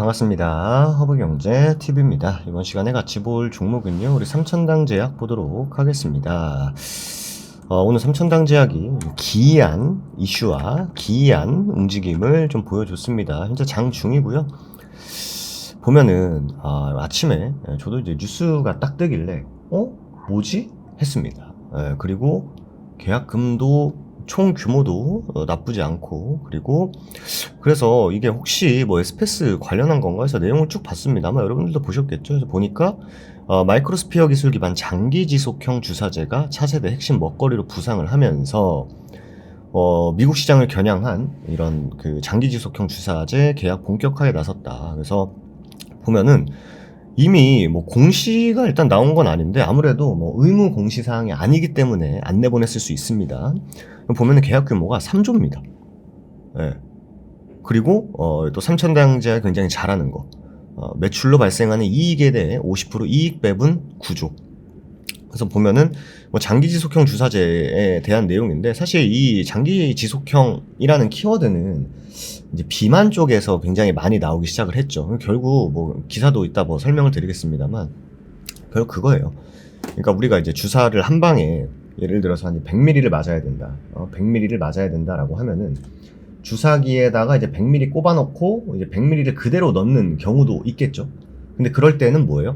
반갑습니다. 허브경제TV입니다. 이번 시간에 같이 볼 종목은요, 우리 삼천당 제약 보도록 하겠습니다. 오늘 삼천당 제약이 기이한 이슈와 기이한 움직임을 좀 보여줬습니다. 현재 장 중이고요. 보면은 아침에 저도 이제 뉴스가 딱 뜨길래 뭐지? 했습니다. 그리고 계약금도 총 규모도 나쁘지 않고, 그리고 그래서 이게 혹시 뭐 에스페스 관련한 건가 해서 내용을 쭉 봤습니다. 아마 여러분들도 보셨겠죠. 그래서 보니까 마이크로스피어 기술 기반 장기 지속형 주사제가 차세대 핵심 먹거리로 부상을 하면서 미국 시장을 겨냥한 이런 그 장기 지속형 주사제 계약 본격화에 나섰다. 그래서 보면은 이미 뭐 공시가 일단 나온 건 아닌데, 아무래도 뭐 의무 공시 사항이 아니기 때문에 안 내보냈을 수 있습니다. 보면은 계약 규모가 3조입니다. 예. 그리고 또 삼천당제가 굉장히 잘하는 거, 매출로 발생하는 이익에 대해 50% 이익 배분 구조. 그래서 보면은 뭐 장기 지속형 주사제에 대한 내용인데, 사실 이 장기 지속형이라는 키워드는 이제 비만 쪽에서 굉장히 많이 나오기 시작을 했죠. 결국 뭐 기사도 이따 뭐 설명을 드리겠습니다만, 결국 그거예요. 그러니까 우리가 이제 주사를 한 방에 예를 들어서 한 100ml를 맞아야 된다. 100ml를 맞아야 된다라고 하면은 주사기에다가 이제 100ml 꼽아놓고 이제 100ml를 그대로 넣는 경우도 있겠죠. 근데 그럴 때는 뭐예요?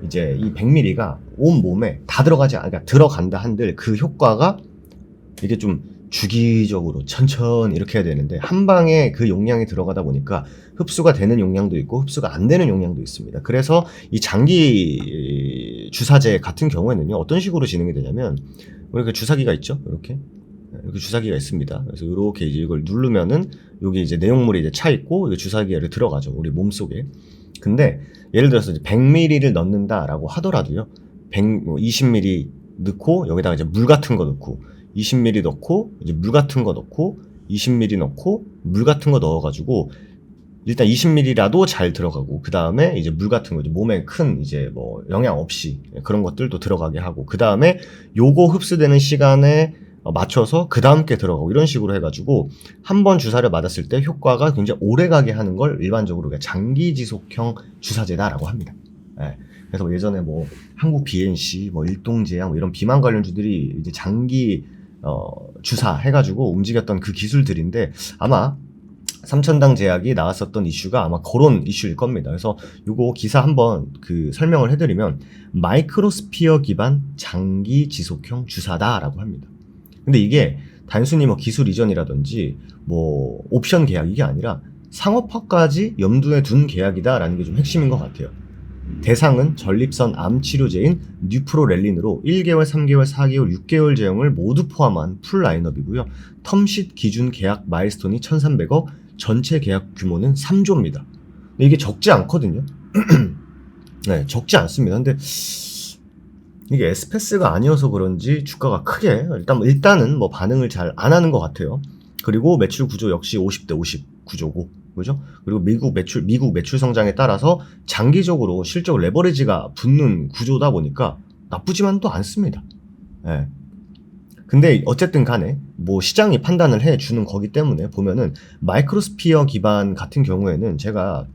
이제 이 100ml가 온 몸에 다 그러니까 들어간다 한들 그 효과가 이게 좀 주기적으로 천천히 이렇게 해야 되는데, 한 방에 그 용량이 들어가다 보니까 흡수가 되는 용량도 있고 흡수가 안 되는 용량도 있습니다. 그래서 이 장기 주사제 같은 경우에는요, 어떤 식으로 진행이 되냐면, 우리가 주사기가 있죠. 이렇게 주사기가 있습니다. 그래서 이렇게 이제 이걸 누르면은 여기 이제 내용물이 이제 차 있고, 이게 주사기에 들어가죠, 우리 몸 속에. 근데 예를 들어서 이제 100ml를 넣는다라고 하더라도요, 20ml 넣고 여기다가 이제 물 같은 거 넣고 20ml 넣고 이제 물 같은 거 넣고 20ml 넣고 물 같은 거 넣어가지고 일단 20ml라도 잘 들어가고, 그 다음에 이제 물 같은 거, 이제 몸에 큰 이제 뭐 영양 없이 그런 것들도 들어가게 하고, 그 다음에 요거 흡수되는 시간에 맞춰서 그 다음 게 들어가고, 이런 식으로 해가지고 한 번 주사를 맞았을 때 효과가 굉장히 오래 가게 하는 걸 일반적으로 장기 지속형 주사제다라고 합니다. 그래서 예전에 뭐 한국 BNC, 뭐 일동제약, 뭐 이런 비만 관련주들이 이제 장기 주사 해가지고 움직였던 그 기술들인데, 아마 삼천당 제약이 나왔었던 이슈가 아마 그런 이슈일 겁니다. 그래서 요거 기사 한번 그 설명을 해드리면, 마이크로스피어 기반 장기 지속형 주사다라고 합니다. 근데 이게 단순히 뭐 기술 이전이라든지 뭐 옵션 계약, 이게 아니라 상업화까지 염두에 둔 계약이다라는 게 좀 핵심인 것 같아요. 대상은 전립선 암 치료제인 뉴프로렐린으로 1개월, 3개월, 4개월, 6개월 제형을 모두 포함한 풀 라인업이고요. 텀쉿 기준 계약 마일스톤이 1,300억, 전체 계약 규모는 3조입니다. 근데 이게 적지 않거든요. 네, 적지 않습니다. 근데 이게 에스페스가 아니어서 그런지 주가가 크게 일단은 뭐 반응을 잘 안 하는 것 같아요. 그리고 매출 구조 역시 50대 50 구조고, 그죠? 그리고 미국 매출 성장에 따라서 장기적으로 실적 레버리지가 붙는 구조다 보니까 나쁘지만도 않습니다. 예. 근데 어쨌든 간에 뭐 시장이 판단을 해주는 거기 때문에, 보면은 마이크로스피어 기반 같은 경우에는 제가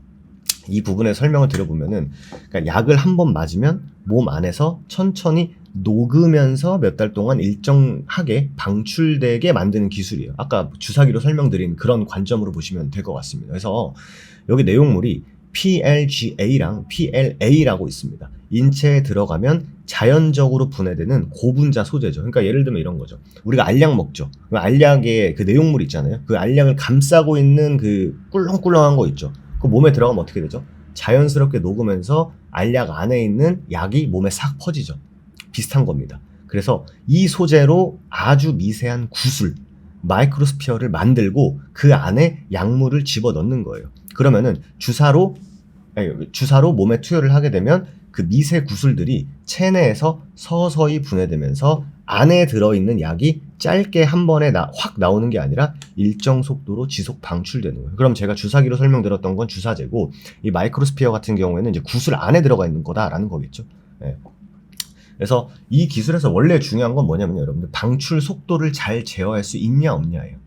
이 부분에 설명을 드려보면은, 그러니까 약을 한 번 맞으면 몸 안에서 천천히 녹으면서 몇 달 동안 일정하게 방출되게 만드는 기술이에요. 아까 주사기로 설명드린 그런 관점으로 보시면 될 것 같습니다. 그래서 여기 내용물이 PLGA랑 PLA라고 있습니다. 인체에 들어가면 자연적으로 분해되는 고분자 소재죠. 그러니까 예를 들면 이런 거죠. 우리가 알약 먹죠. 그 알약에 그 내용물 있잖아요. 그 알약을 감싸고 있는 그 꿀렁꿀렁한 거 있죠. 그 몸에 들어가면 어떻게 되죠? 자연스럽게 녹으면서 알약 안에 있는 약이 몸에 싹 퍼지죠. 비슷한 겁니다. 그래서 이 소재로 아주 미세한 구슬, 마이크로스피어를 만들고 그 안에 약물을 집어넣는 거예요. 그러면은 주사로 몸에 투여를 하게 되면 그 미세 구슬들이 체내에서 서서히 분해되면서 안에 들어있는 약이 짧게 한 번에 확 나오는 게 아니라 일정 속도로 지속 방출되는 거예요. 그럼 제가 주사기로 설명드렸던 건 주사제고, 이 마이크로스피어 같은 경우에는 이제 구슬 안에 들어가 있는 거다라는 거겠죠. 그래서 이 기술에서 원래 중요한 건 뭐냐면, 여러분들 방출 속도를 잘 제어할 수 있냐 없냐예요.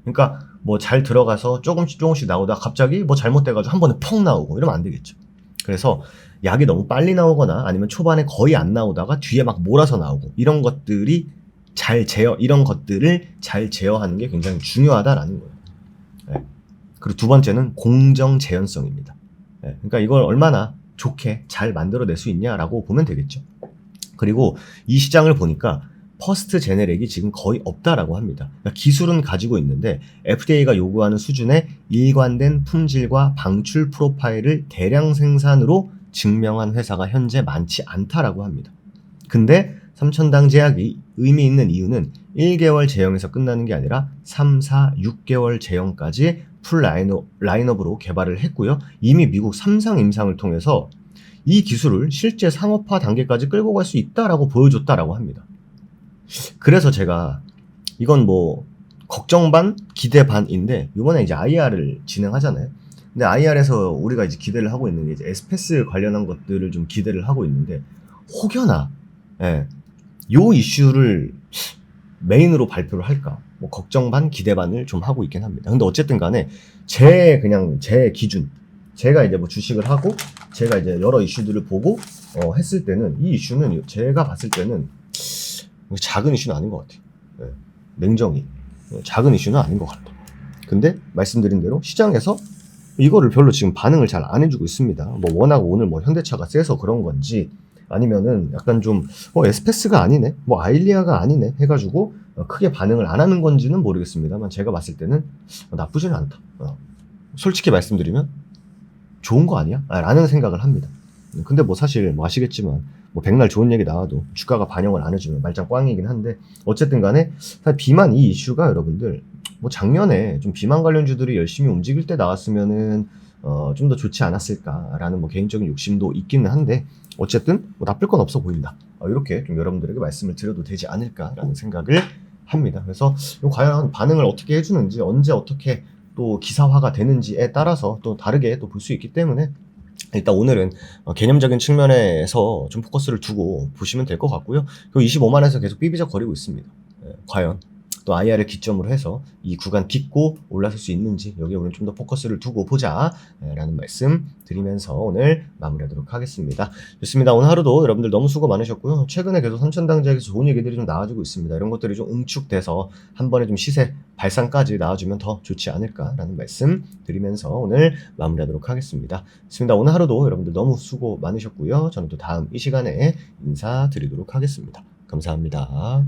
그러니까 뭐 잘 들어가서 조금씩 나오다가 갑자기 뭐 잘못돼가지고 한 번에 퍽 나오고 이러면 안 되겠죠. 그래서 약이 너무 빨리 나오거나 아니면 초반에 거의 안 나오다가 뒤에 막 몰아서 나오고 이런 것들이 이런 것들을 잘 제어하는 게 굉장히 중요하다라는 거예요. 네. 그리고 두 번째는 공정 재현성입니다. 네. 그러니까 이걸 얼마나 좋게 잘 만들어낼 수 있냐라고 보면 되겠죠. 그리고 이 시장을 보니까 퍼스트 제네릭이 지금 거의 없다라고 합니다. 그러니까 기술은 가지고 있는데 FDA가 요구하는 수준의 일관된 품질과 방출 프로파일을 대량 생산으로 증명한 회사가 현재 많지 않다라고 합니다. 근데 삼천당 제약이 의미 있는 이유는 1개월 제형에서 끝나는 게 아니라 3, 4, 6개월 제형까지 풀 라인업으로 개발을 했고요. 이미 미국 3상 임상을 통해서 이 기술을 실제 상업화 단계까지 끌고 갈 수 있다라고 보여줬다라고 합니다. 그래서 제가 이건 뭐 걱정 반 기대 반인데 이번에 이제 IR을 진행하잖아요. 근데 IR에서 우리가 이제 기대를 하고 있는 게 이제 에스페스 관련한 것들을 좀 기대를 하고 있는데 혹여나 요 이슈를 메인으로 발표를 할까? 뭐 걱정 반 기대 반을 좀 하고 있긴 합니다. 근데 어쨌든 간에 제 기준 제가 이제 뭐 주식을 하고 제가 이제 여러 이슈들을 보고 했을 때는 이 이슈는 제가 봤을 때는 작은 이슈는 아닌 것 같아요. 냉정히 작은 이슈는 아닌 것 같아요. 근데 말씀드린 대로 시장에서 이거를 별로 지금 반응을 잘 안 해주고 있습니다. 뭐 워낙 오늘 뭐 현대차가 세서 그런 건지 아니면은 약간 좀 에스페스가 아니네, 뭐 아일리아가 아니네 해가지고 크게 반응을 안 하는 건지는 모르겠습니다만 제가 봤을 때는 나쁘지는 않다. 솔직히 말씀드리면 좋은 거 아니야? 라는 생각을 합니다. 근데 뭐 사실 뭐 아시겠지만 뭐 백날 좋은 얘기 나와도 주가가 반영을 안 해주면 말짱 꽝이긴 한데 어쨌든 간에 사실 비만 이 이슈가 여러분들 뭐 작년에 좀 비만 관련주들이 열심히 움직일 때 나왔으면은 좀 더 좋지 않았을까라는 뭐 개인적인 욕심도 있기는 한데 어쨌든 뭐 나쁠 건 없어 보인다. 이렇게 좀 여러분들에게 말씀을 드려도 되지 않을까라는 생각을 합니다. 그래서 과연 반응을 어떻게 해주는지 언제 어떻게 또 기사화가 되는지에 따라서 또 다르게 또 볼 수 있기 때문에 일단 오늘은 개념적인 측면에서 좀 포커스를 두고 보시면 될 것 같고요. 그 25만원에서 계속 삐비적거리고 있습니다. 과연 또 IR을 기점으로 해서 이 구간 딛고 올라설 수 있는지 여기에 오늘 좀 더 포커스를 두고 보자 라는 말씀 드리면서 오늘 마무리하도록 하겠습니다. 좋습니다. 오늘 하루도 여러분들 너무 수고 많으셨고요. 최근에 계속 삼천당제에서 좋은 얘기들이 좀 나와주고 있습니다. 이런 것들이 좀 응축돼서 한 번에 좀 시세 발상까지 나와주면 더 좋지 않을까라는 말씀 드리면서 오늘 마무리하도록 하겠습니다. 좋습니다. 오늘 하루도 여러분들 너무 수고 많으셨고요. 저는 또 다음 이 시간에 인사드리도록 하겠습니다. 감사합니다.